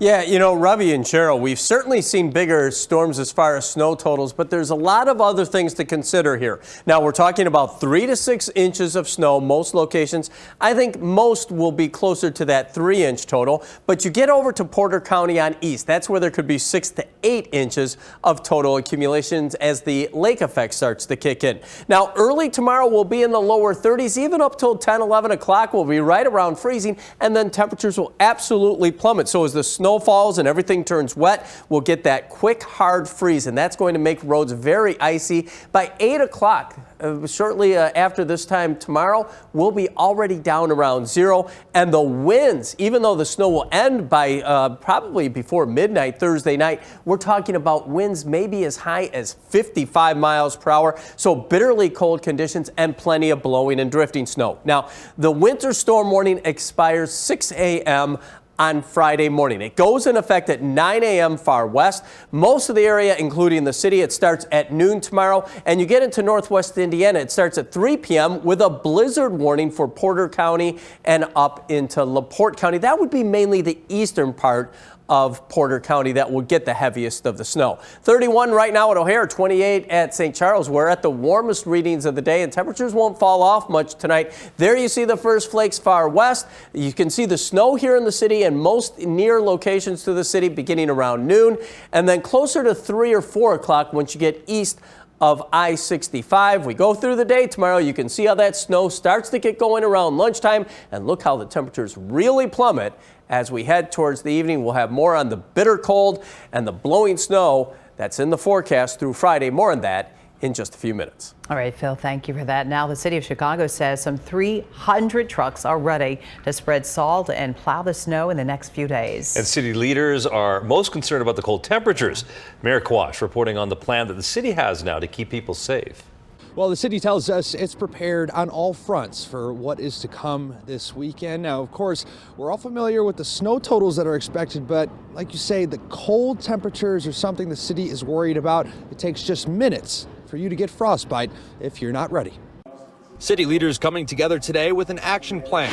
Yeah, you know, Ravi and Cheryl, we've certainly seen bigger storms as far as snow totals, but there's a lot of other things to consider here. Now, we're talking about 3 to 6 inches of snow, most locations. I think most will be closer to that 3-inch total, but you get over to Porter County on east. That's where there could be 6 to 8 inches of total accumulations as the lake effect starts to kick in. Now, early tomorrow we'll be in the lower 30s, even up till 10, 11 o'clock. We'll be right around freezing, and then temperatures will absolutely plummet. So as the snow falls and everything turns wet, we'll get that quick, hard freeze, and that's going to make roads very icy. By 8 o'clock, shortly after this time tomorrow, we'll be already down around 0. And the winds, even though the snow will end by probably before midnight Thursday night, we're talking about winds maybe as high as 55 miles per hour. So bitterly cold conditions and plenty of blowing and drifting snow. Now, the winter storm warning expires 6 a.m. on Friday morning. It goes in effect at 9 a.m. far west. Most of the area, including the city, it starts at noon tomorrow. And you get into northwest Indiana, it starts at 3 p.m. with a blizzard warning for Porter County and up into LaPorte County. That would be mainly the eastern part of Porter County that will get the heaviest of the snow. 31 right now at O'Hare, 28 at St. Charles. We're at the warmest readings of the day, and temperatures won't fall off much tonight. There you see the first flakes far west. You can see the snow here in the city and most near locations to the city beginning around noon, and then closer to 3 or 4 o'clock once you get east of I-65. We go through the day tomorrow. You can see how that snow starts to get going around lunchtime, and look how the temperatures really plummet as we head towards the evening. We'll have more on the bitter cold and the blowing snow that's in the forecast through Friday. More on that in just a few minutes. All right, Phil, thank you for that. Now, the city of Chicago says some 300 trucks are ready to spread salt and plow the snow in the next few days. And city leaders are most concerned about the cold temperatures. Mayor Quash reporting on the plan that the city has now to keep people safe. Well, the city tells us it's prepared on all fronts for what is to come this weekend. Now, of course, we're all familiar with the snow totals that are expected, but like you say, the cold temperatures are something the city is worried about. It takes just minutes for you to get frostbite if you're not ready. City leaders coming together today with an action plan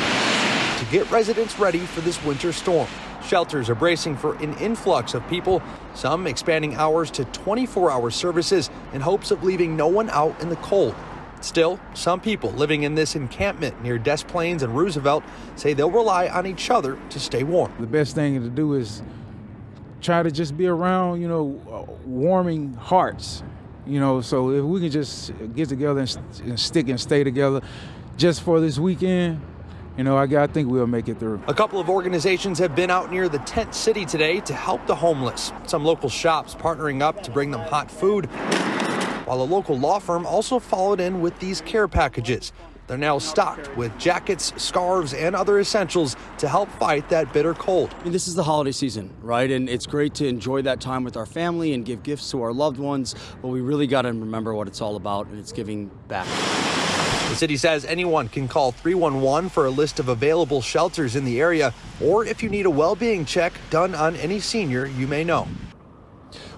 to get residents ready for this winter storm. Shelters are bracing for an influx of people, some expanding hours to 24-hour services in hopes of leaving no one out in the cold. Still, some people living in this encampment near Des Plaines and Roosevelt say they'll rely on each other to stay warm. The best thing to do is try to just be around, warming hearts. So if we can just get together and stick and stay together just for this weekend, I think we'll make it through. A couple of organizations have been out near the tent city today to help the homeless. Some local shops partnering up to bring them hot food, while a local law firm also followed in with these care packages. They're now stocked with jackets, scarves, and other essentials to help fight that bitter cold. This is the holiday season, right? And it's great to enjoy that time with our family and give gifts to our loved ones, but we really got to remember what it's all about, and it's giving back. The city says anyone can call 311 for a list of available shelters in the area, or if you need a well-being check done on any senior you may know.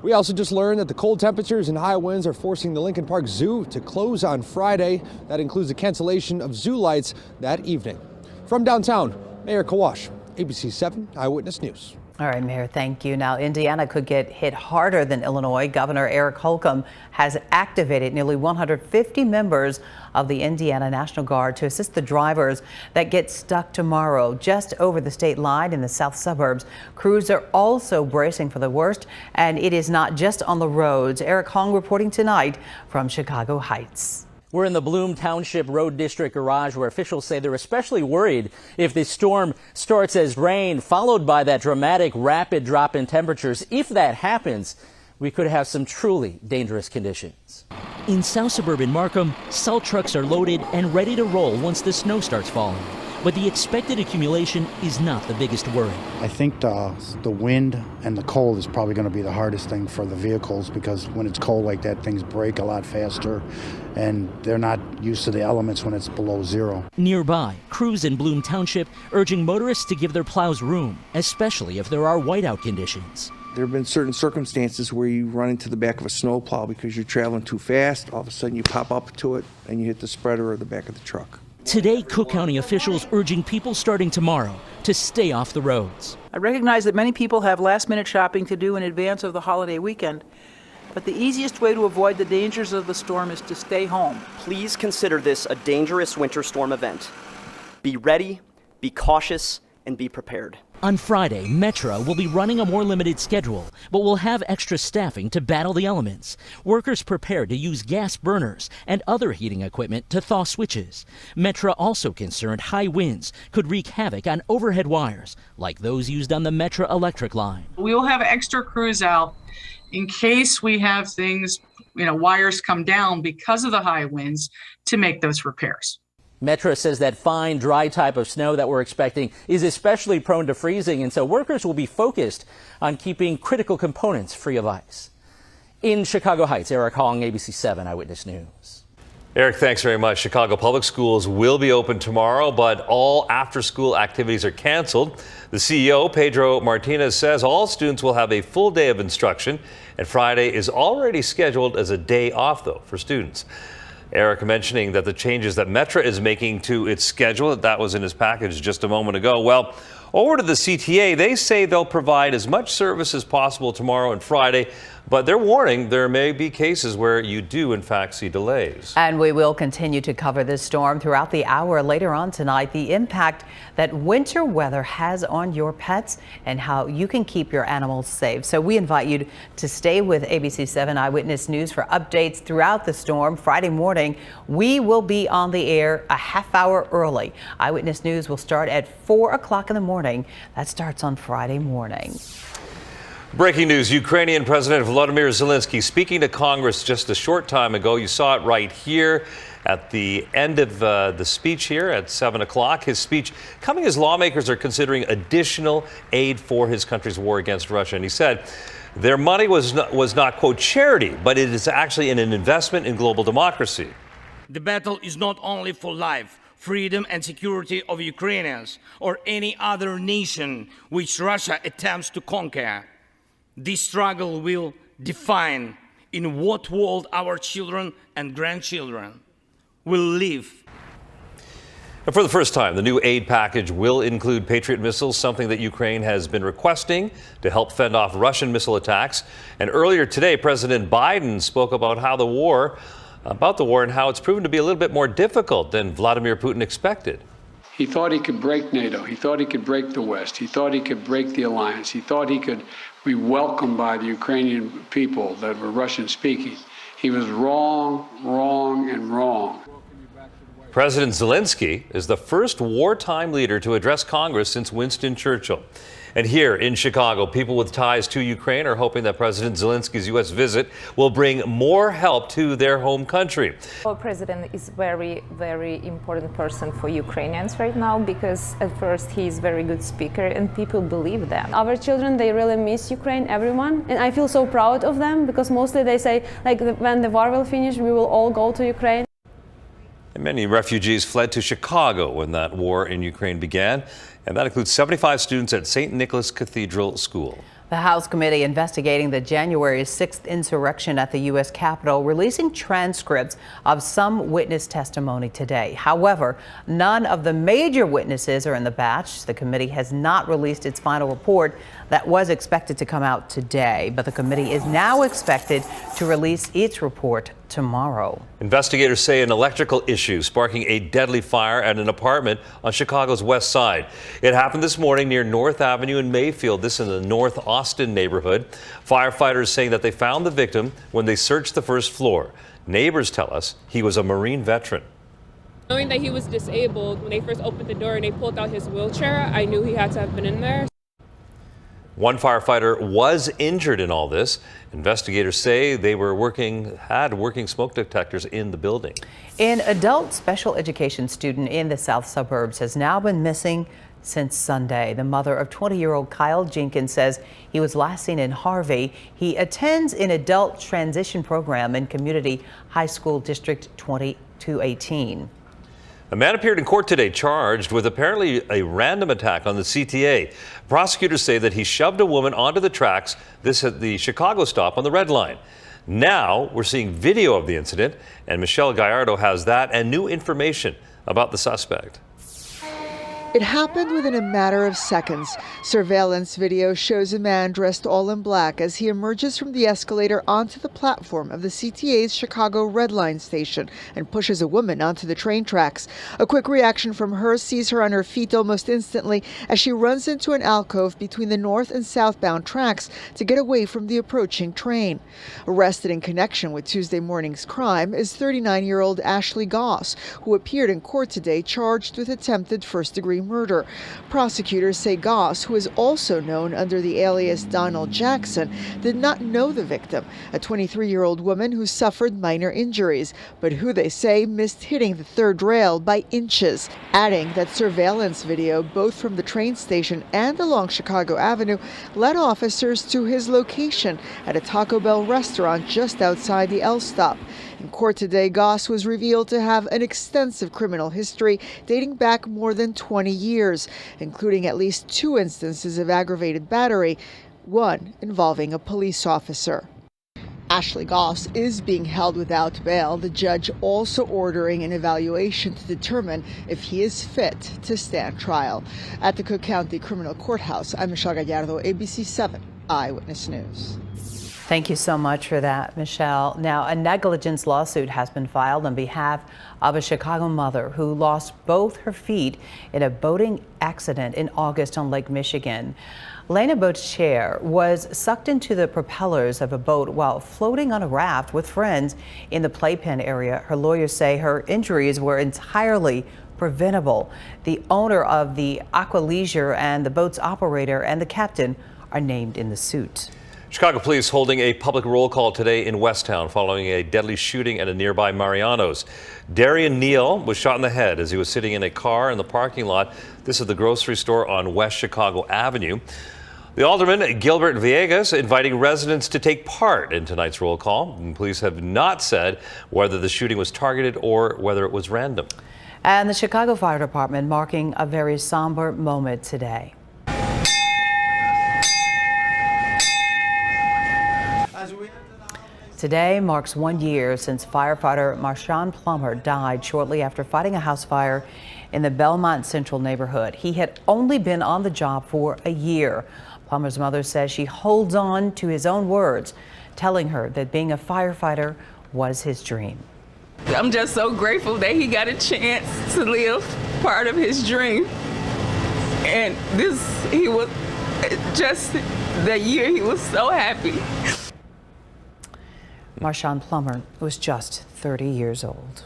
We also just learned that the cold temperatures and high winds are forcing the Lincoln Park Zoo to close on Friday. That includes the cancellation of zoo lights that evening. From downtown, Mayor Quash, ABC 7 Eyewitness News. All right, Mayor, thank you. Now, Indiana could get hit harder than Illinois. Governor Eric Holcomb has activated nearly 150 members of the Indiana National Guard to assist the drivers that get stuck tomorrow just over the state line in the south suburbs. Crews are also bracing for the worst, and it is not just on the roads. Eric Hong reporting tonight from Chicago Heights. We're in the Bloom Township Road District garage where officials say they're especially worried if this storm starts as rain, followed by that dramatic rapid drop in temperatures. If that happens, we could have some truly dangerous conditions. In south suburban Markham, salt trucks are loaded and ready to roll once the snow starts falling. But the expected accumulation is not the biggest worry. I think the wind and the cold is probably going to be the hardest thing for the vehicles, because when it's cold like that, things break a lot faster, and they're not used to the elements when it's below zero. Nearby, crews in Bloom Township urging motorists to give their plows room, especially if there are whiteout conditions. There have been certain circumstances where you run into the back of a snowplow because you're traveling too fast. All of a sudden you pop up to it and you hit the spreader or the back of the truck. Today, Cook County officials urging people starting tomorrow to stay off the roads. I recognize that many people have last-minute shopping to do in advance of the holiday weekend, but the easiest way to avoid the dangers of the storm is to stay home. Please consider this a dangerous winter storm event. Be ready, be cautious, and be prepared. On Friday, Metro will be running a more limited schedule, but will have extra staffing to battle the elements. Workers prepared to use gas burners and other heating equipment to thaw switches. Metro also concerned high winds could wreak havoc on overhead wires, like those used on the Metro electric line. We will have extra crews out in case we have things, wires come down because of the high winds to make those repairs. Metro says that fine, dry type of snow that we're expecting is especially prone to freezing, and so workers will be focused on keeping critical components free of ice. In Chicago Heights, Eric Hong, ABC 7 Eyewitness News. Eric, thanks very much. Chicago Public Schools will be open tomorrow, but all after-school activities are canceled. The CEO, Pedro Martinez, says all students will have a full day of instruction, and Friday is already scheduled as a day off, though, for students. Eric mentioning that the changes that Metro is making to its schedule, that was in his package just a moment ago. Well, over to the CTA, they say they'll provide as much service as possible tomorrow and Friday, but they're warning there may be cases where you do, in fact, see delays. And we will continue to cover this storm throughout the hour. Later on tonight, the impact that winter weather has on your pets and how you can keep your animals safe. So we invite you to stay with ABC 7 Eyewitness News for updates throughout the storm. Friday morning, we will be on the air a half hour early. Eyewitness News will start at 4 o'clock in the morning. That starts on Friday morning. Breaking news, Ukrainian President Volodymyr Zelensky speaking to Congress just a short time ago. You saw it right here at the end of the speech here at 7 o'clock. His speech coming as lawmakers are considering additional aid for his country's war against Russia. And he said their money was not, quote, charity, but it is actually an investment in global democracy. The battle is not only for life, freedom and security of Ukrainians or any other nation which Russia attempts to conquer. This struggle will define in what world our children and grandchildren will live. And for the first time, the new aid package will include Patriot missiles, something that Ukraine has been requesting to help fend off Russian missile attacks. And earlier today, President Biden spoke about the war and how it's proven to be a little bit more difficult than Vladimir Putin expected. He thought he could break NATO. He thought he could break the West. He thought he could break the alliance. He thought he could be welcomed by the Ukrainian people that were Russian speaking. He was wrong, wrong, and wrong. President Zelensky is the first wartime leader to address Congress since Winston Churchill. And here in Chicago, people with ties to Ukraine are hoping that President Zelensky's U.S. visit will bring more help to their home country. Our president is very, very important person for Ukrainians right now because at first he is a very good speaker and people believe that. Our children, they really miss Ukraine, everyone. And I feel so proud of them because mostly they say, like, when the war will finish, we will all go to Ukraine. And many refugees fled to Chicago when that war in Ukraine began, and that includes 75 students at St. Nicholas Cathedral School. The House committee investigating the January 6th insurrection at the U.S. Capitol releasing transcripts of some witness testimony today. However, none of the major witnesses are in the batch. The committee has not released its final report that was expected to come out today, but the committee is now expected to release its report tomorrow. Investigators say an electrical issue sparking a deadly fire at an apartment on Chicago's west side. It happened this morning near North Avenue in Mayfield, this in the North Austin neighborhood. Firefighters saying that they found the victim when they searched the first floor. Neighbors tell us he was a Marine veteran. Knowing that he was disabled, when they first opened the door and they pulled out his wheelchair, I knew he had to have been in there. One firefighter was injured in all this. Investigators say they had working smoke detectors in the building. An adult special education student in the south suburbs has now been missing since Sunday. The mother of 20-year-old Kyle Jenkins says he was last seen in Harvey. He attends an adult transition program in Community High School District 2218. A man appeared in court today charged with apparently a random attack on the CTA. Prosecutors say that he shoved a woman onto the tracks, this at the Chicago stop on the Red Line. Now we're seeing video of the incident, and Michelle Gallardo has that and new information about the suspect. It happened within a matter of seconds. Surveillance video shows a man dressed all in black as he emerges from the escalator onto the platform of the CTA's Chicago Red Line station and pushes a woman onto the train tracks. A quick reaction from her sees her on her feet almost instantly as she runs into an alcove between the north and southbound tracks to get away from the approaching train. Arrested in connection with Tuesday morning's crime is 39-year-old Ashley Goss, who appeared in court today charged with attempted first-degree murder. Prosecutors say Goss, who is also known under the alias Donald Jackson, did not know the victim, a 23-year-old woman who suffered minor injuries, but who they say missed hitting the third rail by inches, adding that surveillance video, both from the train station and along Chicago Avenue, led officers to his location at a Taco Bell restaurant just outside the L stop. In court today, Goss was revealed to have an extensive criminal history dating back more than 20 years, including at least 2 instances of aggravated battery, one involving a police officer. Ashley Goss is being held without bail, the judge also ordering an evaluation to determine if he is fit to stand trial. At the Cook County Criminal Courthouse, I'm Michelle Gallardo, ABC 7 Eyewitness News. Thank you so much for that, Michelle. Now, a negligence lawsuit has been filed on behalf of a Chicago mother who lost both her feet in a boating accident in August on Lake Michigan. Lena Boat's chair was sucked into the propellers of a boat while floating on a raft with friends in the playpen area. Her lawyers say her injuries were entirely preventable. The owner of the Aqua Leisure and the boat's operator and the captain are named in the suit. Chicago police holding a public roll call today in Westtown following a deadly shooting at a nearby Mariano's. Darian Neal was shot in the head as he was sitting in a car in the parking lot. This is the grocery store on West Chicago Avenue. The alderman, Gilbert Villegas, inviting residents to take part in tonight's roll call. And police have not said whether the shooting was targeted or whether it was random. And the Chicago Fire Department marking a very somber moment today. Today marks 1 year since firefighter Marshawn Plummer died shortly after fighting a house fire in the Belmont Central neighborhood. He had only been on the job for a year. Plummer's mother says she holds on to his own words, telling her that being a firefighter was his dream. I'm just so grateful that he got a chance to live part of his dream. And he was just the year he was so happy. Marshawn Plummer was just 30 years old.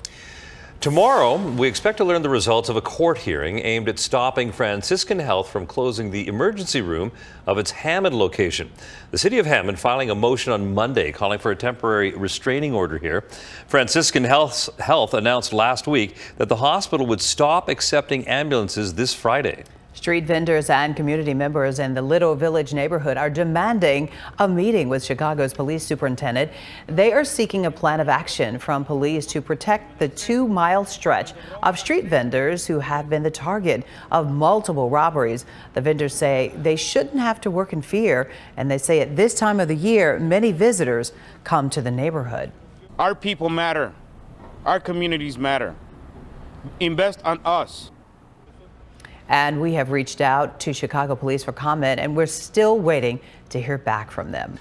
Tomorrow, we expect to learn the results of a court hearing aimed at stopping Franciscan Health from closing the emergency room of its Hammond location. The city of Hammond filing a motion on Monday calling for a temporary restraining order here. Franciscan Health announced last week that the hospital would stop accepting ambulances this Friday. Street vendors and community members in the Little Village neighborhood are demanding a meeting with Chicago's police superintendent. They are seeking a plan of action from police to protect the 2-mile stretch of street vendors who have been the target of multiple robberies. The vendors say they shouldn't have to work in fear, and they say at this time of the year, many visitors come to the neighborhood. Our people matter. Our communities matter. Invest on us. And we have reached out to Chicago police for comment, and we're still waiting to hear back from them.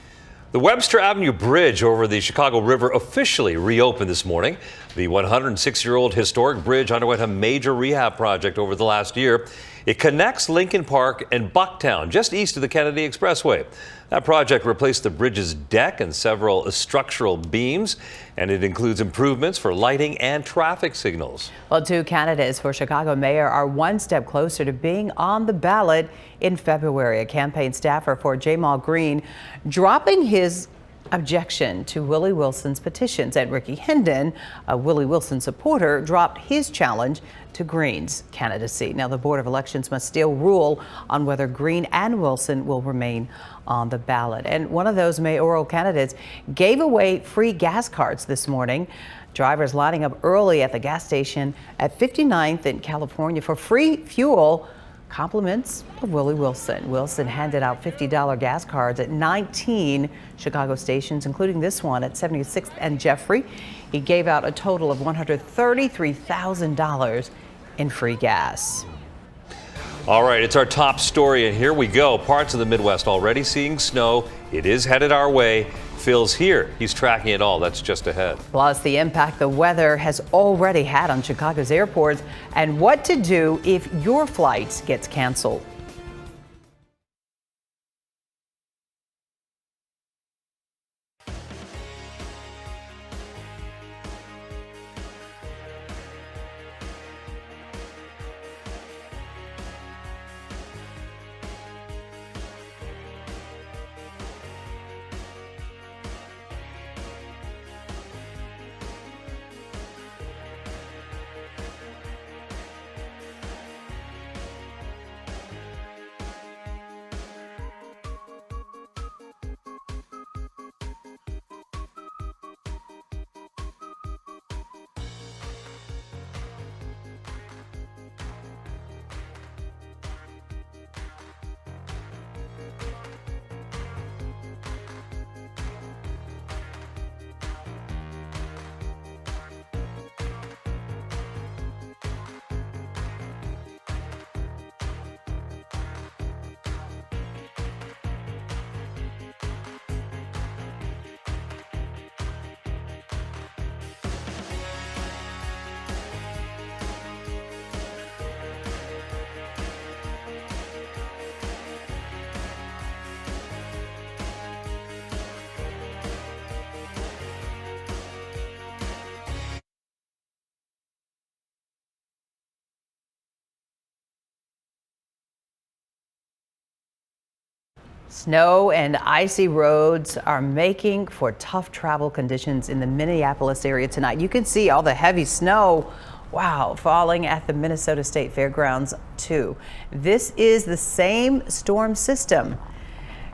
The Webster Avenue Bridge over the Chicago River officially reopened this morning. The 106-year-old historic bridge underwent a major rehab project over the last year. It connects Lincoln Park and Bucktown, just east of the Kennedy Expressway. That project replaced the bridge's deck and several structural beams, and it includes improvements for lighting and traffic signals. Well, 2 candidates for Chicago mayor are one step closer to being on the ballot in February. A campaign staffer for Jamal Green dropping his objection to Willie Wilson's petitions, and Ricky Hendon, a Willie Wilson supporter, dropped his challenge to Green's candidacy. Now, the Board of Elections must still rule on whether Green and Wilson will remain on the ballot. And one of those mayoral candidates gave away free gas cards this morning. Drivers lining up early at the gas station at 59th in California for free fuel. Compliments of Willie Wilson. Wilson handed out $50 gas cards at 19 Chicago stations, including this one at 76th and Jeffrey. He gave out a total of $133,000 in free gas. All right, it's our top story, and here we go. Parts of the Midwest already seeing snow. It is headed our way. Phil's here. He's tracking it all. That's just ahead. Plus, the impact the weather has already had on Chicago's airports and what to do if your flight gets canceled. Snow and icy roads are making for tough travel conditions in the Minneapolis area tonight. You can see all the heavy snow, wow, falling at the Minnesota State Fairgrounds too. This is the same storm system.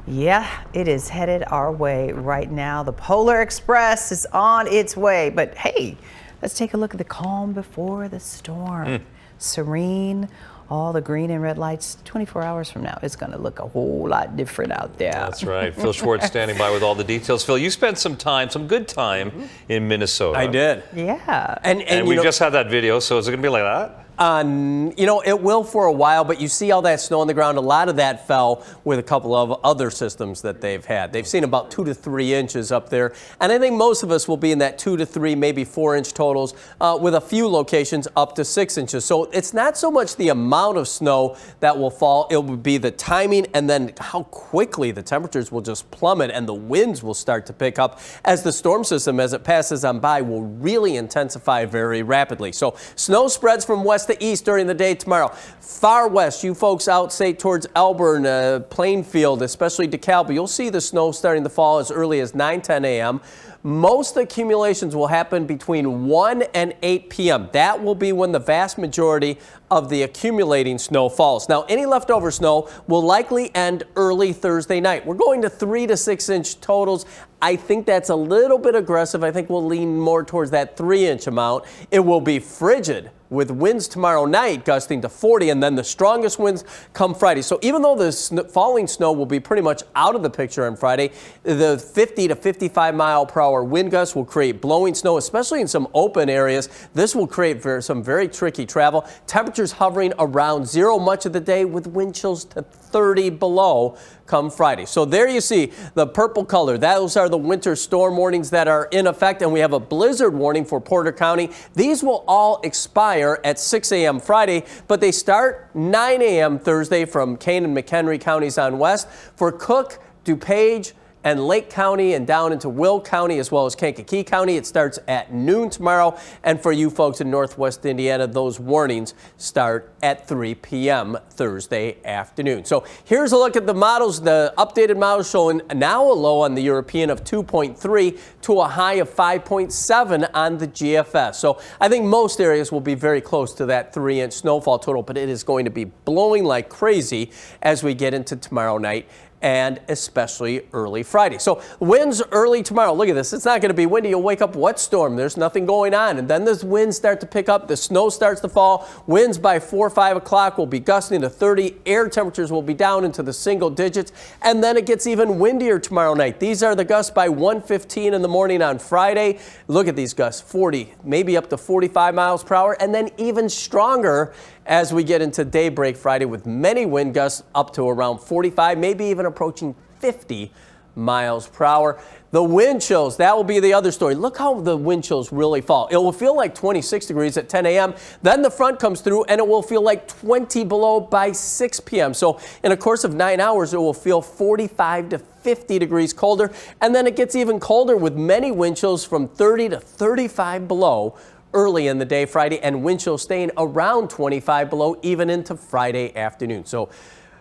Yeah, it is headed our way right now. The Polar Express is on its way. But hey, let's take a look at the calm before the storm. Serene. All the green and red lights, 24 hours from now, it's going to look a whole lot different out there. That's right. Phil Schwartz standing by with all the details. Phil, you spent some good time in Minnesota. I did. Yeah. And we just had that video, so is it going to be like that? You know, it will for a while, but you see all that snow on the ground. A lot of that fell with a couple of other systems that they've had. They've seen about 2 to 3 inches up there, and I think most of us will be in that 2 to 3, maybe 4 inch totals, with a few locations up to 6 inches. So it's not so much the amount of snow that will fall, it will be the timing and then how quickly the temperatures will just plummet and the winds will start to pick up as the storm system, as it passes on by, will really intensify very rapidly. So snow spreads from west to east during the day tomorrow. Far west, you folks out, say, towards Elburn, Plainfield, especially DeKalb, you'll see the snow starting to fall as early as 9-10 a.m. Most accumulations will happen between 1 and 8 p.m. That will be when the vast majority of the accumulating snow falls. Now, any leftover snow will likely end early Thursday night. We're going to 3 to 6 inch totals. I think that's a little bit aggressive. I think we'll lean more towards that 3-inch amount. It will be frigid with winds tomorrow night gusting to 40, and then the strongest winds come Friday. So even though the falling snow will be pretty much out of the picture on Friday, the 50 to 55 mile per hour wind gusts will create blowing snow, especially in some open areas. This will create some very tricky travel. Temperatures hovering around 0 much of the day with wind chills to 30 below come Friday. So there you see the purple color. Those are the winter storm warnings that are in effect, and we have a blizzard warning for Porter County. These will all expire at 6 a.m. Friday, but they start 9 a.m. Thursday from Kane and McHenry counties on west. For Cook, DuPage, and Lake County and down into Will County as well as Kankakee County, it starts at noon tomorrow. And for you folks in northwest Indiana, those warnings start at 3 p.m. Thursday afternoon. So here's a look at the models. The updated models showing now a low on the European of 2.3 to a high of 5.7 on the GFS. So I think most areas will be very close to that 3-inch snowfall total, but it is going to be blowing like crazy as we get into tomorrow night and especially early Friday. So winds early tomorrow. Look at this. It's not going to be windy. You'll wake up wet storm. There's nothing going on. And then the winds start to pick up. The snow starts to fall. Winds by 4 or 5 o'clock will be gusting to 30. Air temperatures will be down into the single digits. And then it gets even windier tomorrow night. These are the gusts by 1:15 in the morning on Friday. Look at these gusts, 40, maybe up to 45 miles per hour. And then even stronger as we get into daybreak Friday with many wind gusts up to around 45, maybe even approaching 50 miles per hour. The wind chills, that will be the other story. Look how the wind chills really fall. It will feel like 26 degrees at 10 a.m. Then the front comes through and it will feel like 20 below by 6 p.m. So in a course of 9 hours, it will feel 45 to 50 degrees colder. And then it gets even colder with many wind chills from 30 to 35 below early in the day Friday, and wind chill staying around 25 below even into Friday afternoon. So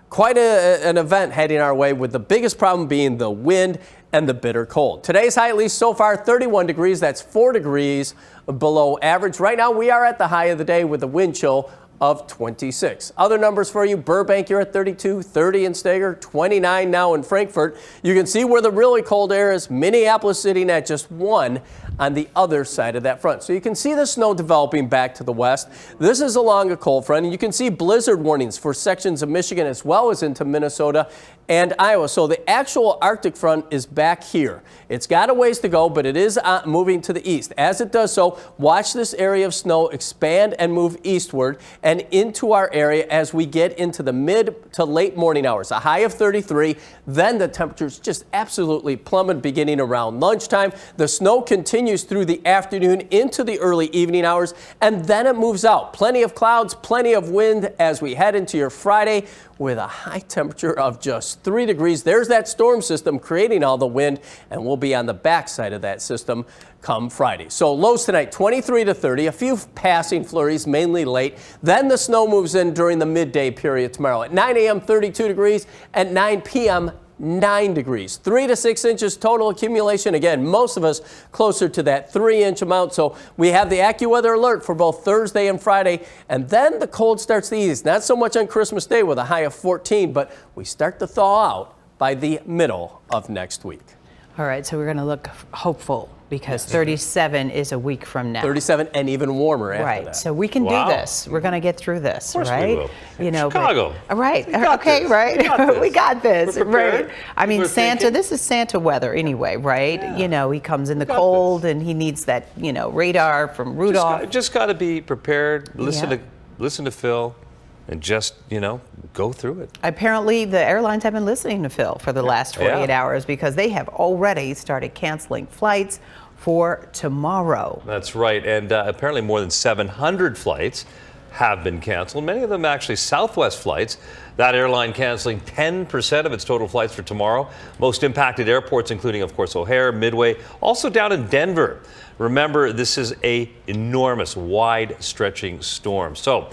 quite an event heading our way, with the biggest problem being the wind and the bitter cold. Today's high, at least so far, 31 degrees. That's 4 degrees below average. Right now we are at the high of the day with a wind chill of 26. Other numbers for you: Burbank, you're at 32, 30 in Steger, 29 now in Frankfurt. You can see where the really cold air is. Minneapolis sitting at just 1 on the other side of that front. So you can see the snow developing back to the west. This is along a cold front, and you can see blizzard warnings for sections of Michigan as well as into Minnesota and Iowa. So the actual Arctic front is back here. It's got a ways to go, but it is moving to the east. As it does so, watch this area of snow expand and move eastward and into our area as we get into the mid to late morning hours. A high of 33, then the temperatures just absolutely plummet beginning around lunchtime. The snow continues through the afternoon into the early evening hours, and then it moves out. Plenty of clouds, plenty of wind as we head into your Friday with a high temperature of just 3 degrees. There's that storm system creating all the wind, and we'll be on the backside of that system come Friday. So lows tonight, 23 to 30, a few passing flurries, mainly late. Then the snow moves in during the midday period tomorrow. At 9 a.m., 32 degrees. At 9 p.m., 9 degrees. 3 to 6 inches total accumulation. Again, most of us closer to that 3-inch amount. So we have the AccuWeather alert for both Thursday and Friday. And then the cold starts to ease. Not so much on Christmas Day with a high of 14, but we start to thaw out by the middle of next week. All right, so we're going to look hopeful because 37 is a week from now. 37 and even warmer after that. Right, so we can do this. We're going to get through this, Of course right? we will. You know, Chicago. Right. We got Okay, this. right. We got this. We got this. We're prepared. Right. I mean, We're Santa, thinking. this is Santa weather anyway, right? Yeah. You know, he comes in the cold and he needs that, you know, radar from Rudolph. Just got to be prepared. Yeah. Listen to Phil, and just, go through it. Apparently, the airlines have been listening to Phil for the last 48 Yeah. hours because they have already started canceling flights for tomorrow. That's right. And apparently more than 700 flights have been canceled. Many of them actually Southwest flights. That airline canceling 10% of its total flights for tomorrow. Most impacted airports, including, of course, O'Hare, Midway, also down in Denver. Remember, this is a enormous, wide-stretching storm. So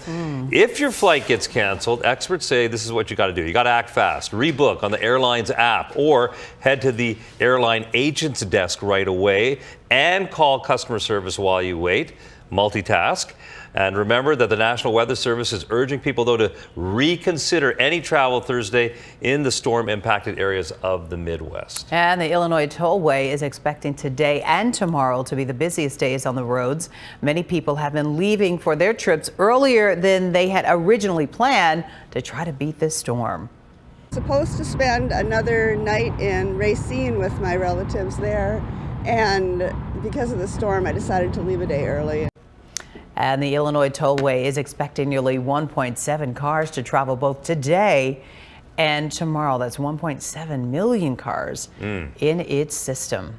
if your flight gets canceled, experts say this is what you got to do. You got to act fast. Rebook on the airline's app or head to the airline agent's desk right away and call customer service while you wait. Multitask. And remember that the National Weather Service is urging people, though, to reconsider any travel Thursday in the storm-impacted areas of the Midwest. And the Illinois Tollway is expecting today and tomorrow to be the busiest days on the roads. Many people have been leaving for their trips earlier than they had originally planned to try to beat this storm. Supposed to spend another night in Racine with my relatives there, and because of the storm, I decided to leave a day early. And the Illinois Tollway is expecting nearly 1.7 cars to travel both today and tomorrow. That's 1.7 million cars in its system.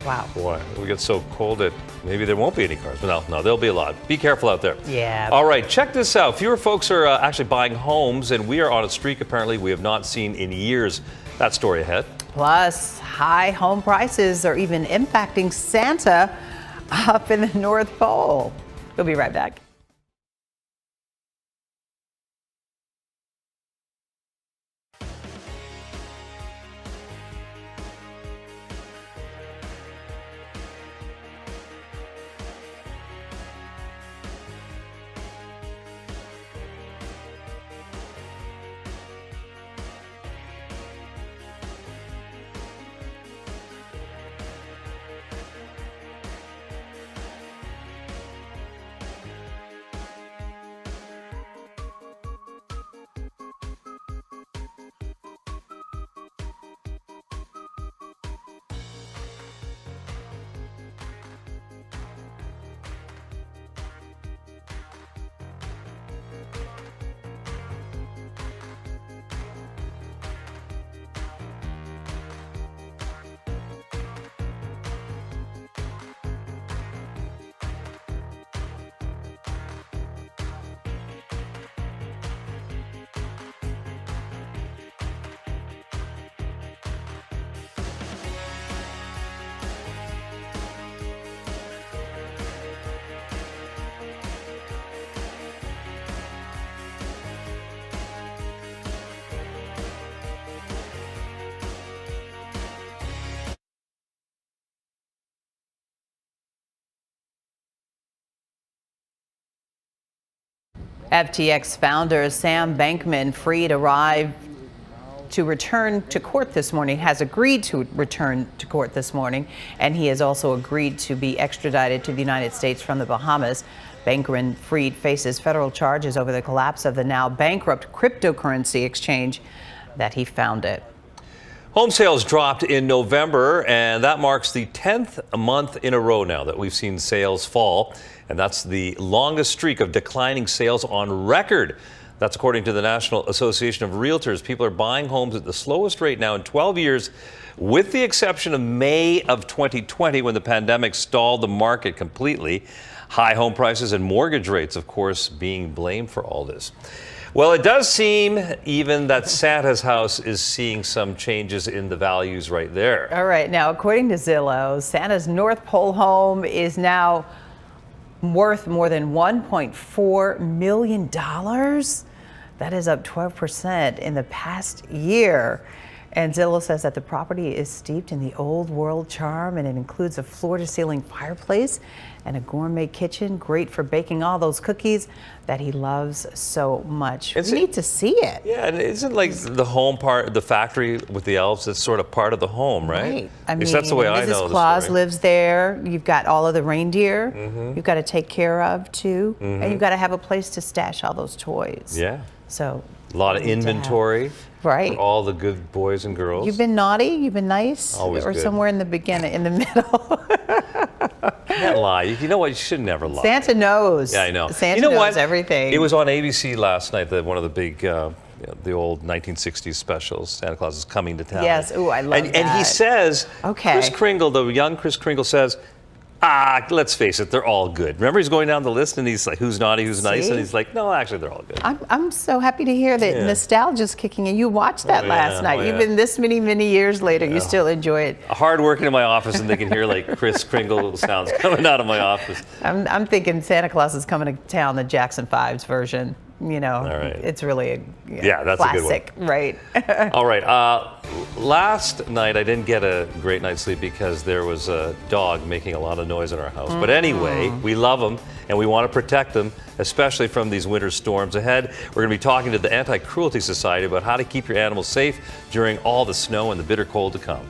Wow. Boy, we get so cold that maybe there won't be any cars. But no, there'll be a lot. Be careful out there. Yeah. All right, check this out. Fewer folks are actually buying homes, and we are on a streak apparently we have not seen in years. That story ahead. Plus, high home prices are even impacting Santa up in the North Pole. We'll be right back. FTX founder Sam Bankman-Fried arrived to return to court this morning, has agreed to return to court this morning, and he has also agreed to be extradited to the United States from the Bahamas. Bankman-Fried faces federal charges over the collapse of the now bankrupt cryptocurrency exchange that he founded. Home sales dropped in November, and that marks the 10th month in a row now that we've seen sales fall, and that's the longest streak of declining sales on record. That's according to the National Association of Realtors. People are buying homes at the slowest rate now in 12 years, with the exception of May of 2020, when the pandemic stalled the market completely. High home prices and mortgage rates, of course, being blamed for all this. Well, it does seem even that Santa's house is seeing some changes in the values right there. All right. Now, according to Zillow, Santa's North Pole home is now worth more than $1.4 million. That is up 12% in the past year. And Zillow says that the property is steeped in the old world charm, and it includes a floor-to-ceiling fireplace and a gourmet kitchen, great for baking all those cookies that he loves so much. We need to see it. Yeah, and isn't like the home part, the factory with the elves, that's sort of part of the home, right? Right. I At mean, least that's the way I know Mrs. the Claus story. lives there. You've got all of the reindeer you've got to take care of, too. Mhm. And you've got to have a place to stash all those toys. Yeah. So A lot of need to have- Inventory. Right. For all the good boys and girls. You've been naughty, you've been nice, Always or good. somewhere in the beginning, in the middle. Can't lie. You know what? You should never lie. Santa knows. Yeah, I know. Santa you know knows what? everything. It was on ABC last night, one of the big, the old 1960s specials, Santa Claus is Coming to Town. Yes, ooh, I love And he that. says, Okay. Chris Kringle, the young Chris Kringle says, let's face it, they're all good. Remember he's going down the list and he's like, who's naughty, who's nice? See? And he's like, no, actually they're all good. I'm so happy to hear that Yeah. nostalgia's kicking in. You watched that Oh, last yeah. night. Oh, yeah. Even this many years later, you still enjoy it. Hard working in my office and they can hear like Chris Kringle sounds coming out of my office. I'm thinking Santa Claus is coming to town, the Jackson 5's version. You know, it's really a Yeah, that's a good one. classic, right? All right. Last night, I didn't get a great night's sleep because there was a dog making a lot of noise in our house. But anyway, we love them and we want to protect them, especially from these winter storms ahead. We're going to be talking to the Anti-Cruelty Society about how to keep your animals safe during all the snow and the bitter cold to come.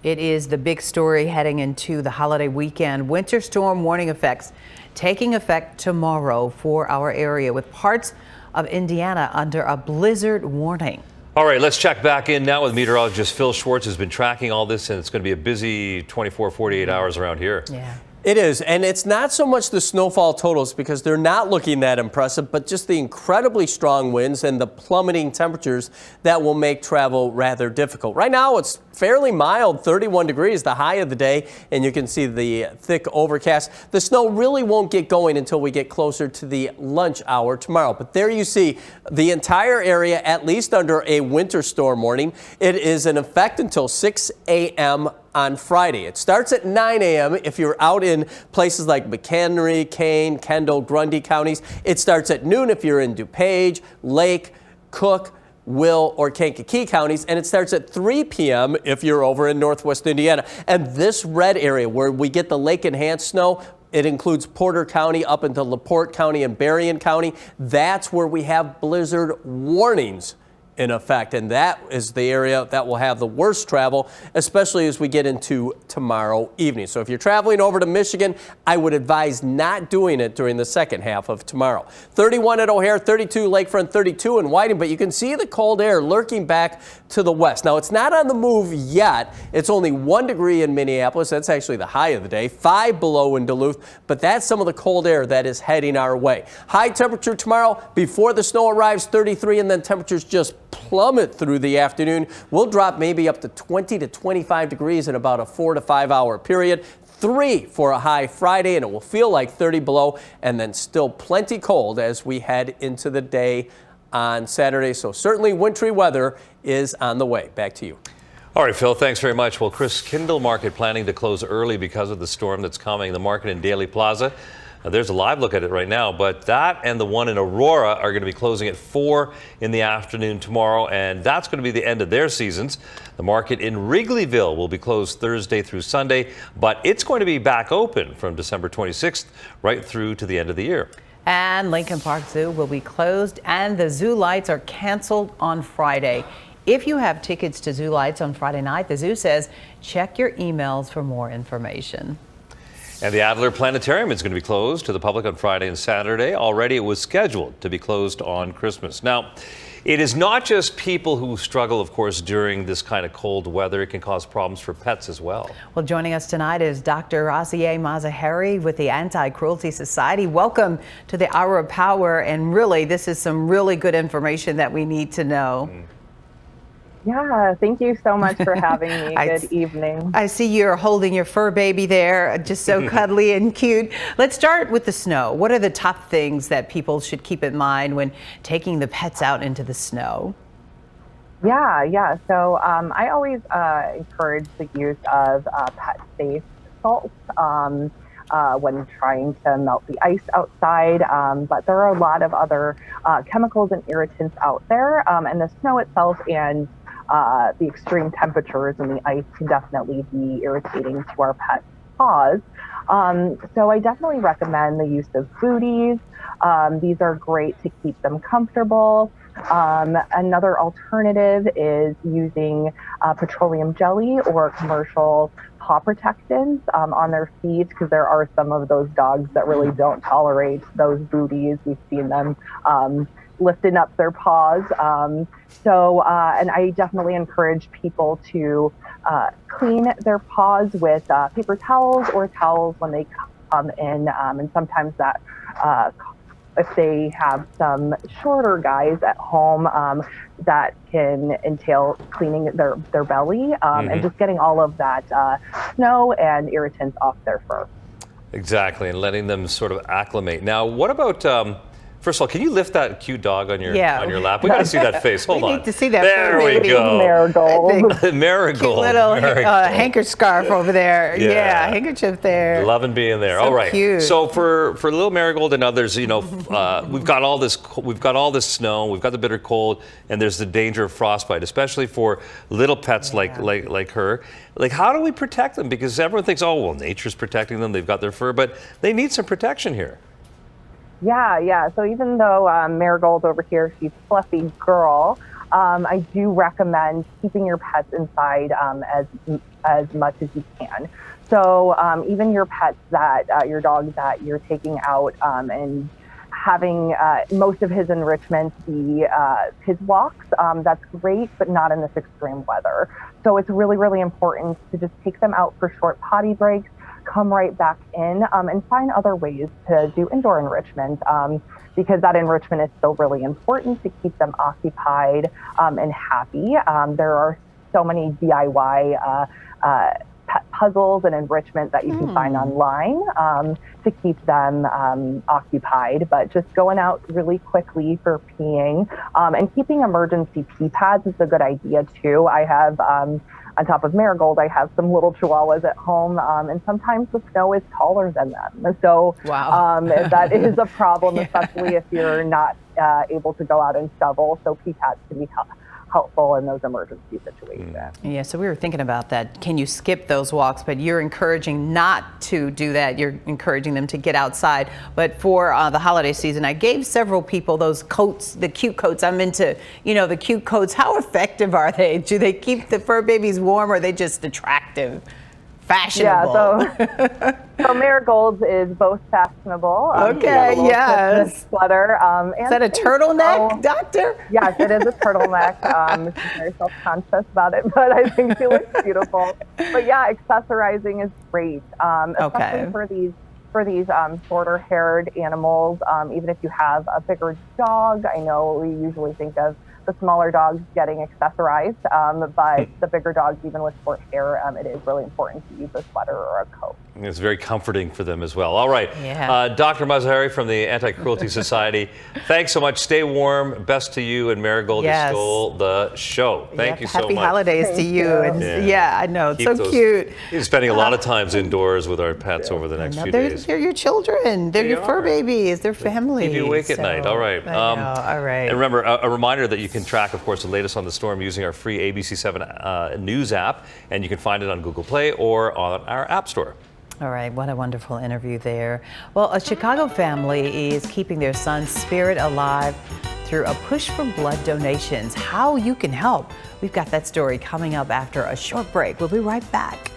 It is the big story heading into the holiday weekend. Winter storm warning effects taking effect tomorrow for our area, with parts of Indiana under a blizzard warning. All right, let's check back in now with meteorologist Phil Schwartz, who's been tracking all this, and it's going to be a busy 24, 48 hours around here. Yeah. It is, and it's not so much the snowfall totals because they're not looking that impressive, but just the incredibly strong winds and the plummeting temperatures that will make travel rather difficult. Right now, it's fairly mild, 31 degrees, the high of the day, and you can see the thick overcast. The snow really won't get going until we get closer to the lunch hour tomorrow. But there you see the entire area, at least under a winter storm warning. It is in effect until 6 a.m. on Friday. It starts at 9 a.m. if you're out in places like McHenry, Kane, Kendall, Grundy counties. It starts at noon if you're in DuPage, Lake, Cook, Will, or Kankakee counties, and it starts at 3 p.m. if you're over in northwest Indiana. And this red area where we get the lake-enhanced snow, it includes Porter County up into LaPorte County and Berrien County. That's where we have blizzard warnings in effect, and that is the area that will have the worst travel, especially as we get into tomorrow evening. So if you're traveling over to Michigan, I would advise not doing it during the second half of tomorrow. 31 at O'Hare, 32 Lakefront, 32 in Whiting, but you can see the cold air lurking back to the west. Now, it's not on the move yet. It's only 1 degree in Minneapolis. That's actually the high of the day. 5 below in Duluth, but that's some of the cold air that is heading our way. High temperature tomorrow before the snow arrives, 33, and then temperatures just plummet through the afternoon. We'll drop maybe up to 20 to 25 degrees in about a 4 to 5 hour period. 3 for a high Friday, and it will feel like 30 below, and then still plenty cold as we head into the day on Saturday. So certainly wintry weather is on the way. Back to you. All right, Phil, thanks very much. Well, Chris Kindle Market planning to close early because of the storm that's coming. The market in Daly Plaza. There's a live look at it right now, but that and the one in Aurora are going to be closing at 4 in the afternoon tomorrow, and that's going to be the end of their seasons. The market in Wrigleyville will be closed Thursday through Sunday, but it's going to be back open from December 26th right through to the end of the year. And Lincoln Park Zoo will be closed, and the zoo lights are canceled on Friday. If you have tickets to zoo lights on Friday night, the zoo says check your emails for more information. And the Adler Planetarium is going to be closed to the public on Friday and Saturday. Already it was scheduled to be closed on Christmas. Now, it is not just people who struggle, of course, during this kind of cold weather. It can cause problems for pets as well. Well, joining us tonight is Dr. Asiye Mazaheri with the Anti-Cruelty Society. Welcome to the Hour of Power. And really, this is some really good information that we need to know. Yeah, thank you so much for having me. Good evening. I see you're holding your fur baby there, just so cuddly and cute. Let's start with the snow. What are the top things that people should keep in mind when taking the pets out into the snow? Yeah. So I always encourage the use of pet-safe salts when trying to melt the ice outside. But there are a lot of other chemicals and irritants out there, and the snow itself and the extreme temperatures and the ice can definitely be irritating to our pets' paws. So I definitely recommend the use of booties. These are great to keep them comfortable. Another alternative is using petroleum jelly or commercial paw protectants on their feet, because there are some of those dogs that really don't tolerate those booties. We've seen them lifting up their paws. And I definitely encourage people to clean their paws with paper towels or towels when they come in. And sometimes that, if they have some shorter guys at home, that can entail cleaning their belly and just getting all of that snow and irritants off their fur. Exactly, and letting them sort of acclimate. Now, what about... First of all, can you lift that cute dog on your lap? We got to see that face. Hold on. We need to see that. There we go. Marigold. Marigold. Cute little hanker scarf over there. Yeah, handkerchief there. Loving being there. So all right. cute. So for little Marigold and others, you know, we've got all this snow, we've got the bitter cold, and there's the danger of frostbite, especially for little pets like her. Like, how do we protect them? Because everyone thinks, oh, well, nature's protecting them. They've got their fur, but they need some protection here. Yeah. So even though Marigold over here, she's a fluffy girl, I do recommend keeping your pets inside as much as you can. So even your pets your dog that you're taking out and having most of his enrichment be his walks, that's great, but not in this extreme weather. So it's really, really important to just take them out for short potty breaks, come right back in, and find other ways to do indoor enrichment, because that enrichment is still really important to keep them occupied and happy. There are so many DIY pet puzzles and enrichment that you can find online to keep them occupied. But just going out really quickly for peeing and keeping emergency pee pads is a good idea too. I have on top of Marigold, I have some little chihuahuas at home, and sometimes the snow is taller than them. So that is a problem, especially if you're not able to go out and shovel. So pee pads can be helpful in those emergency situations. Yeah, so we were thinking about that. Can you skip those walks? But you're encouraging not to do that. You're encouraging them to get outside. But for the holiday season, I gave several people those coats, the cute coats. I'm into, the cute coats. How effective are they? Do they keep the fur babies warm, or are they just attractive? Fashionable. Yeah, so Marigold's is both fashionable. Okay, yes. Sweater. Is that a turtleneck, Doctor? Yes, it is a turtleneck. She's very self-conscious about it, but I think she looks beautiful. But yeah, accessorizing is great, especially for these shorter-haired animals. Even if you have a bigger dog, I know we usually think of the smaller dogs getting accessorized, but the bigger dogs, even with short hair, it is really important to use a sweater or a coat. It's very comforting for them as well. All right, Dr. Mazahari from the Anti-Cruelty Society, thanks so much. Stay warm. Best to you and Marigold. You stole the show. Thank you so much. Happy holidays to you. And I know. It's so cute. You're spending a lot of times indoors with our pets over the next few days. They're your children. They're your fur babies. They're family. Keep you awake at night. All right. All right. And remember, a reminder that you can track, of course, the latest on the storm using our free ABC7 News app, and you can find it on Google Play or on our App Store. All right, what a wonderful interview there. Well, a Chicago family is keeping their son's spirit alive through a push for blood donations. How you can help. We've got that story coming up after a short break. We'll be right back.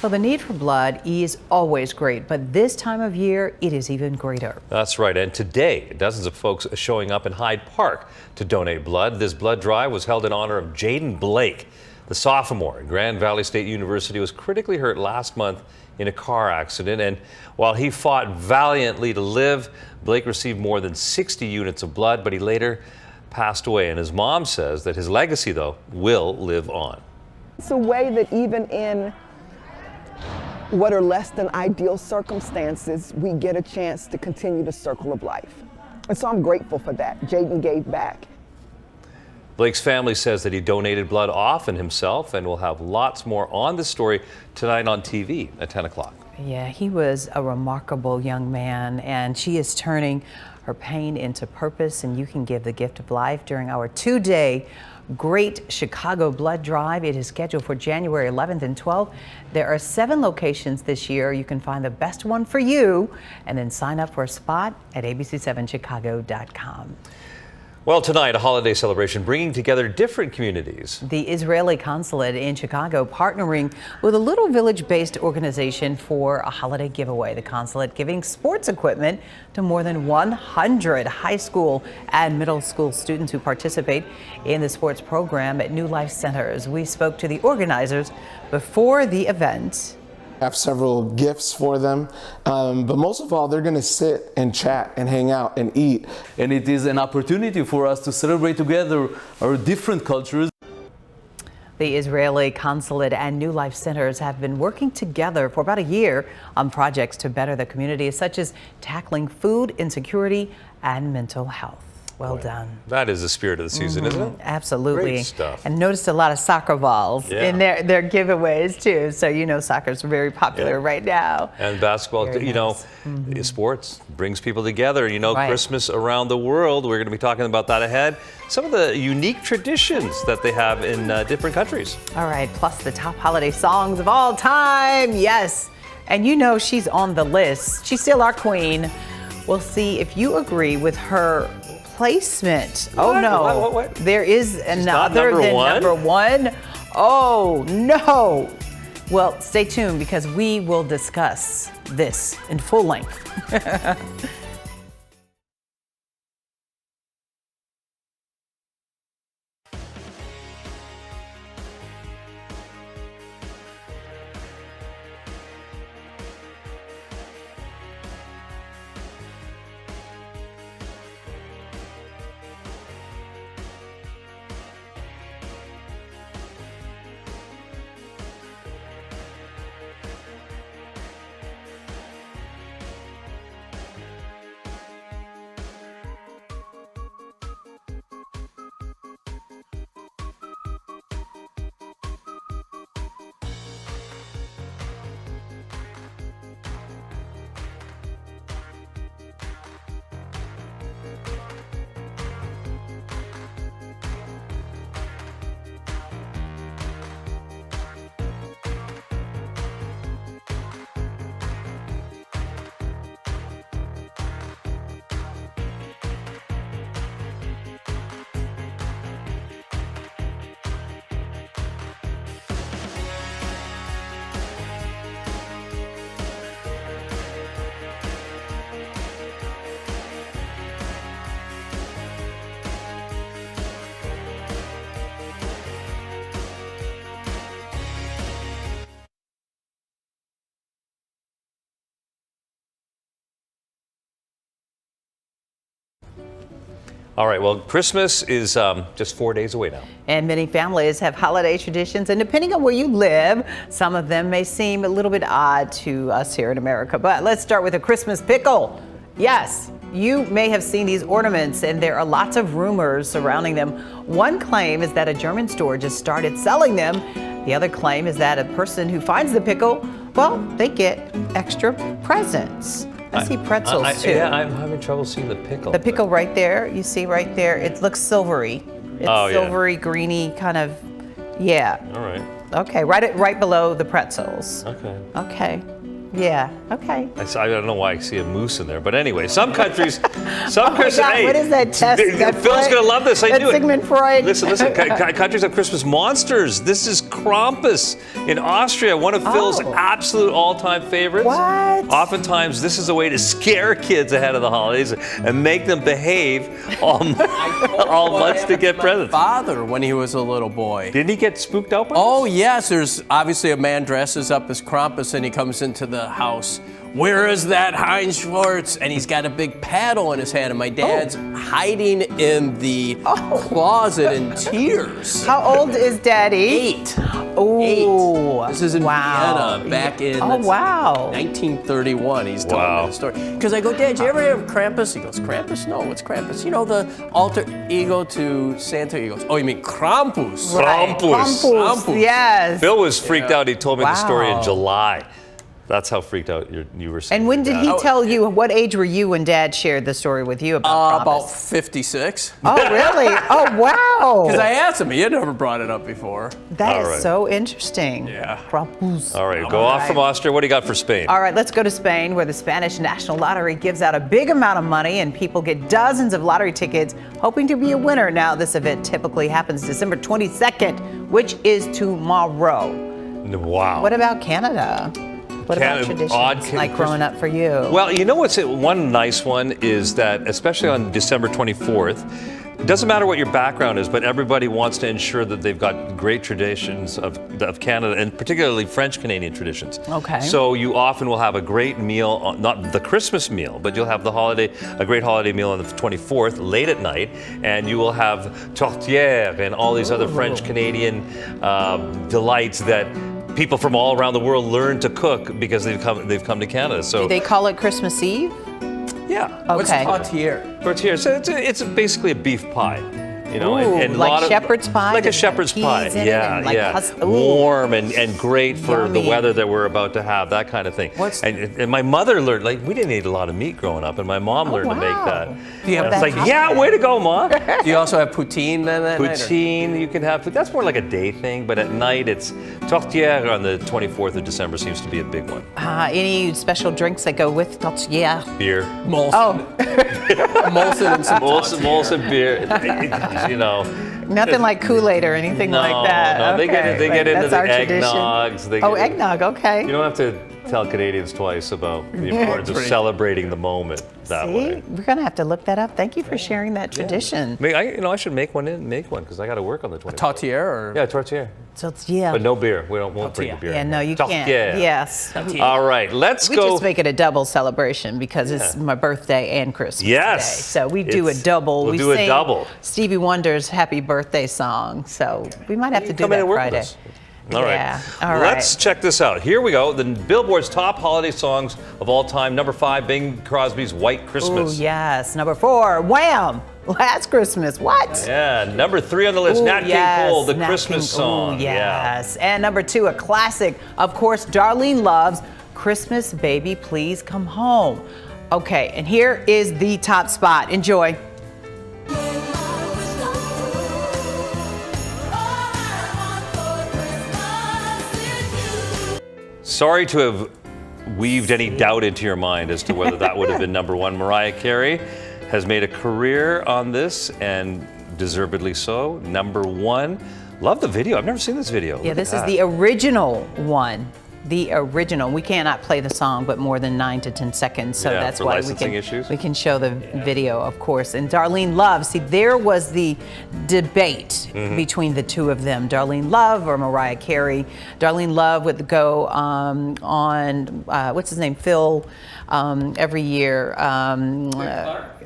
Well, the need for blood is always great, but this time of year, it is even greater. That's right. And today, dozens of folks are showing up in Hyde Park to donate blood. This blood drive was held in honor of Jaden Blake. The sophomore at Grand Valley State University was critically hurt last month in a car accident. And while he fought valiantly to live, Blake received more than 60 units of blood, but he later passed away. And his mom says that his legacy, though, will live on. It's a way that even in what are less than ideal circumstances, we get a chance to continue the circle of life. And so I'm grateful for that. Jaden gave back. Blake's family says that he donated blood often himself, and we'll have lots more on this story tonight on TV at 10 o'clock. Yeah, he was a remarkable young man, and she is turning her pain into purpose, and you can give the gift of life during our 2-day Great Chicago Blood Drive. It is scheduled for January 11th and 12th. There are 7 locations this year. You can find the best one for you and then sign up for a spot at abc7chicago.com. Well, tonight, a holiday celebration bringing together different communities. The Israeli consulate in Chicago partnering with a Little Village-based organization for a holiday giveaway. The consulate giving sports equipment to more than 100 high school and middle school students who participate in the sports program at New Life Centers. We spoke to the organizers before the event. Have several gifts for them, but most of all, they're going to sit and chat and hang out and eat. And it is an opportunity for us to celebrate together our different cultures. The Israeli consulate and New Life Centers have been working together for about a year on projects to better the community, such as tackling food insecurity and mental health. Well done. That is the spirit of the season, isn't it? Absolutely. Great stuff. And noticed a lot of soccer balls in their giveaways too. So you know soccer's very popular right now. And basketball, Very know, sports brings people together. You know, Right. Christmas around the world. We're going to be talking about that ahead. Some of the unique traditions that they have in different countries. All right, plus the top holiday songs of all time. Yes. And you know she's on the list. She's still our queen. We'll see if you agree with her placement. Oh no. What? There is another number than one? number one. Oh no. Well, stay tuned because we will discuss this in full length. All right, well, Christmas is just 4 days away now. And many families have holiday traditions, and depending on where you live, some of them may seem a little bit odd to us here in America. But let's start with a Christmas pickle. Yes, you may have seen these ornaments, and there are lots of rumors surrounding them. One claim is that a German store just started selling them. The other claim is that a person who finds the pickle, well, they get extra presents. I see pretzels too. Yeah, I'm having trouble seeing the pickle. The pickle right there, you see right there, it looks silvery. It's silvery, greeny kind of, yeah. All right. Okay, right below the pretzels. Okay. Okay. Yeah. Okay. I don't know why I see a moose in there, but anyway, some countries, Oh my God, what is that test? That Phil's gonna love this. I that knew it. Sigmund Freud. Listen. Countries have Christmas monsters. This is Krampus in Austria, one of Phil's absolute all-time favorites. What? Oftentimes, this is a way to scare kids ahead of the holidays and make them behave all months to get presents. Father, when he was a little boy. Didn't he get spooked out by Oh yes, there's obviously a man dresses up as Krampus and he comes into the house. Where is that Heinz Schwartz? And he's got a big paddle in his hand, and my dad's hiding in the closet in tears. How old is Daddy? 8. Oh. 8. This is in Vienna back in 1931. He's telling me the story. Because I go, Dad, did you ever have Krampus? He goes, Krampus? No, what's Krampus? You know, the alter ego to Santa? He goes, oh, you mean Krampus? Right. Krampus. Yes. Phil was freaked out. He told me the story in July. That's how freaked out you were saying. And when did he tell you, what age were you when Dad shared the story with you about About Krampus? 56. Oh, really? Oh, wow. Because I asked him. He had never brought it up before. That is right. so interesting. Yeah. Krampus. All right, go off from Austria. What do you got for Spain? All right, let's go to Spain, where the Spanish National Lottery gives out a big amount of money and people get dozens of lottery tickets hoping to be a winner. Now, this event typically happens December 22nd, which is tomorrow. Wow. What about Canada? What about traditions like growing up for you? Well, you know what's one nice one is that, especially on December 24th, it doesn't matter what your background is, but everybody wants to ensure that they've got great traditions of Canada, and particularly French-Canadian traditions. Okay. So you often will have a great meal, not the Christmas meal, but you'll have a great holiday meal on the 24th, late at night, and you will have tourtière and all these other French-Canadian delights that people from all around the world learn to cook because they've come to Canada. So Do they call it Christmas Eve? yeah. Okay. What's tourtière? Tourtière. So it's basically a beef pie. You know, Ooh, and a like lot of, shepherd's pie? like a Does it have shepherd's peas pie. in it Yeah, and like yeah. ooh. Warm and great for the Yummy. weather that we're about to have. That kind of thing. And my mother learned, like, we didn't eat a lot of meat growing up, and my mom learned to make that. Do you have And it's like, yeah, way to go, Ma. Do you also have poutine then that night? Poutine, you can have. That's more like a day thing, but at night it's tourtière on the 24th of December seems to be a big one. Any special drinks that go with tortilla? Beer. Molson. Oh, Molson and some Molson beer. You know. nothing like Kool-Aid or anything like that. No, they Okay, get into that's the our tradition. eggnogs. Oh, eggnog, okay. You don't have to tell Canadians twice about the importance of celebrating the moment that See, way. we're gonna have to look that up. Thank you for sharing that tradition. I should make one because I got to work on the 24th. Tourtière or? Yeah, tourtière. So it's, yeah. But no beer. Won't bring the beer. Yeah, no, you can't. Tourtière. Yes. All right, let's We go. just make it a double celebration because it's my birthday and Christmas Yes. Day. So we do a double. We'll we do a sing double. Stevie Wonder's Happy Birthday song. So we might have to do Come in that and work Friday. with us. All right. Yeah. All right. Let's check this out. Here we go. The Billboard's top holiday songs of all time. Number 5, Bing Crosby's White Christmas. Oh, yes. Number 4, Wham! Last Christmas. What? Yeah. Number 3 on the list, Ooh, Nat King yes, Cole, the Nat Christmas King- song. Ooh, yes. And number 2, a classic. Of course, Darlene Love's Christmas Baby Please Come Home. Okay, and here is the top spot. Enjoy. Sorry to have weaved any doubt into your mind as to whether that would have been number 1. Mariah Carey has made a career on this, and deservedly so. Number 1. Love the video. I've never seen this video. Yeah, Look this at is that. the original one. The original. We cannot play the song, but more than 9 to 10 seconds. So Yeah, that's for why licensing issues. we can show the video, of course. And Darlene Love. See, there was the debate between the two of them, Darlene Love or Mariah Carey. Darlene Love would go on what's his name, Phil, every year.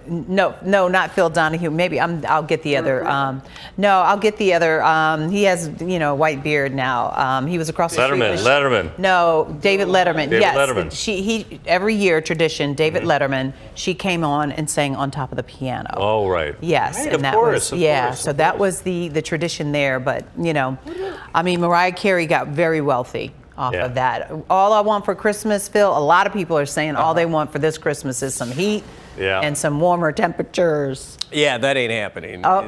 No, not Phil Donahue. Maybe I'll get the other. I'll get the other. He has, a white beard now. He was across the street. Letterman. No, David Letterman. David Yes, Letterman. He every year tradition. David Letterman. She came on and sang on top of the piano. Oh, right. Yes, Right, and of that course, was of yeah. course, So of that course. was the tradition there. But I mean, Mariah Carey got very wealthy off Yeah. of that. All I want for Christmas, Phil. A lot of people are saying all they want for this Christmas is some heat. Yeah. And some warmer temperatures. Yeah, that ain't happening. Oh.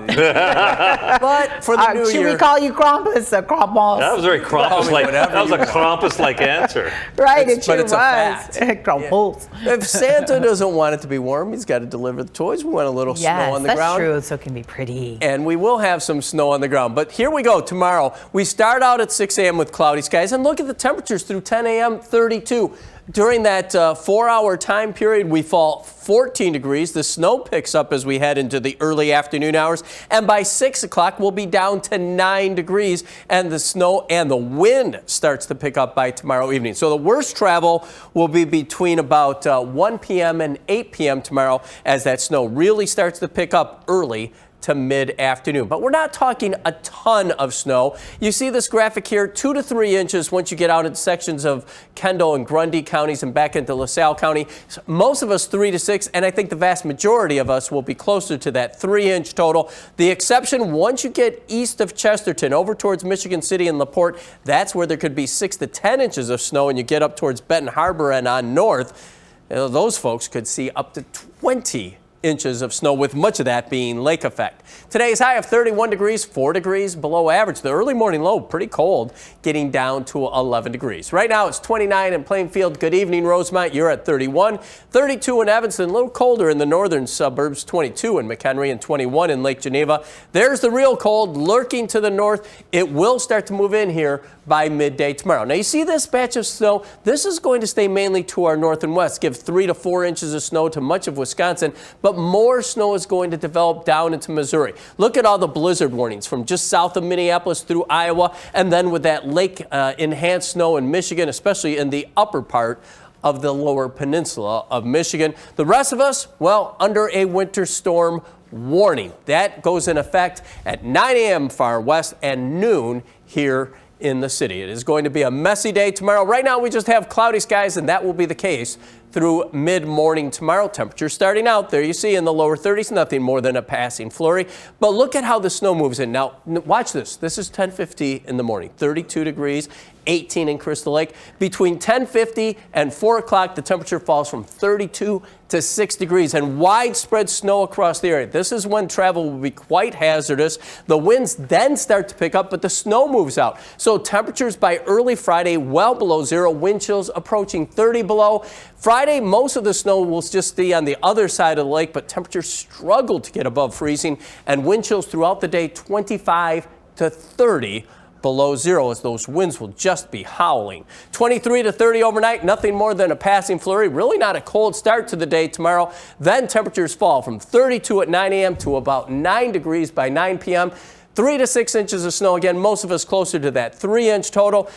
But for the new should year. we call you Krampus or Krampus? That was very Krampus-like. whatever That was you a want. Krampus-like answer. Right, It's- it but sure it's a was. fact. Krampus. If Santa doesn't want it to be warm, he's got to deliver the toys. We want a little snow Yes, on the that's ground. true. So it can be pretty. And we will have some snow on the ground. But here we go tomorrow. We start out at 6 a.m. with cloudy skies. And look at the temperatures through 10 a.m., 32. During that 4-hour time period, we fall 14 degrees. The snow picks up as we head into the early afternoon hours. And by 6 o'clock, we'll be down to 9 degrees. And the snow and the wind starts to pick up by tomorrow evening. So the worst travel will be between about 1 p.m. and 8 p.m. tomorrow as that snow really starts to pick up early to mid-afternoon. But we're not talking a ton of snow. You see this graphic here, 2 to 3 inches once you get out in sections of Kendall and Grundy counties and back into LaSalle County. Most of us 3 to 6, and I think the vast majority of us will be closer to that 3-inch total. The exception, once you get east of Chesterton over towards Michigan City and LaPorte, that's where there could be 6 to 10 inches of snow, and you get up towards Benton Harbor and on north, those folks could see up to 20 inches of snow, with much of that being lake effect. Today's high of 31 degrees, 4 degrees below average. The early morning low pretty cold, getting down to 11 degrees. Right now it's 29 in Plainfield. Good evening, Rosemont. You're at 31. 32 in Evanston, a little colder in the northern suburbs. 22 in McHenry and 21 in Lake Geneva. There's the real cold lurking to the north. It will start to move in here by midday tomorrow. Now you see this batch of snow. This is going to stay mainly to our north and west, give 3 to 4 inches of snow to much of Wisconsin, but more snow is going to develop down into Missouri. Look at all the blizzard warnings from just south of Minneapolis through Iowa, and then with that lake enhanced snow in Michigan, especially in the upper part of the lower peninsula of Michigan. The rest of us, well, under a winter storm warning. That goes in effect at 9 a.m. far west and noon here in the city. It is going to be a messy day tomorrow. Right now we just have cloudy skies, and that will be the case through mid-morning tomorrow. Temperature starting out there, you see, in the lower 30s, nothing more than a passing flurry. But look at how the snow moves in. Now, watch this. This is 10:50 in the morning, 32 degrees, 18 in Crystal Lake. Between 10:50 and 4 o'clock, the temperature falls from 32 to 6 degrees and widespread snow across the area. This is when travel will be quite hazardous. The winds then start to pick up, but the snow moves out. So temperatures by early Friday well below zero, wind chills approaching 30 below. Friday, most of the snow will just be on the other side of the lake, but temperatures struggle to get above freezing, and wind chills throughout the day 25 to 30 below zero, as those winds will just be howling. 23 to 30 overnight, nothing more than a passing flurry. Really not a cold start to the day tomorrow. Then temperatures fall from 32 at 9 a.m. to about 9 degrees by 9 p.m. 3 to 6 inches of snow. Again, most of us closer to that 3-inch total.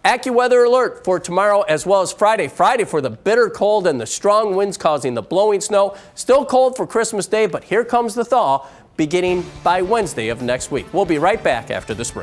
AccuWeather alert for tomorrow as well as Friday. Friday for the bitter cold and the strong winds causing the blowing snow. Still cold for Christmas Day, but here comes the thaw beginning by Wednesday of next week. We'll be right back after this break.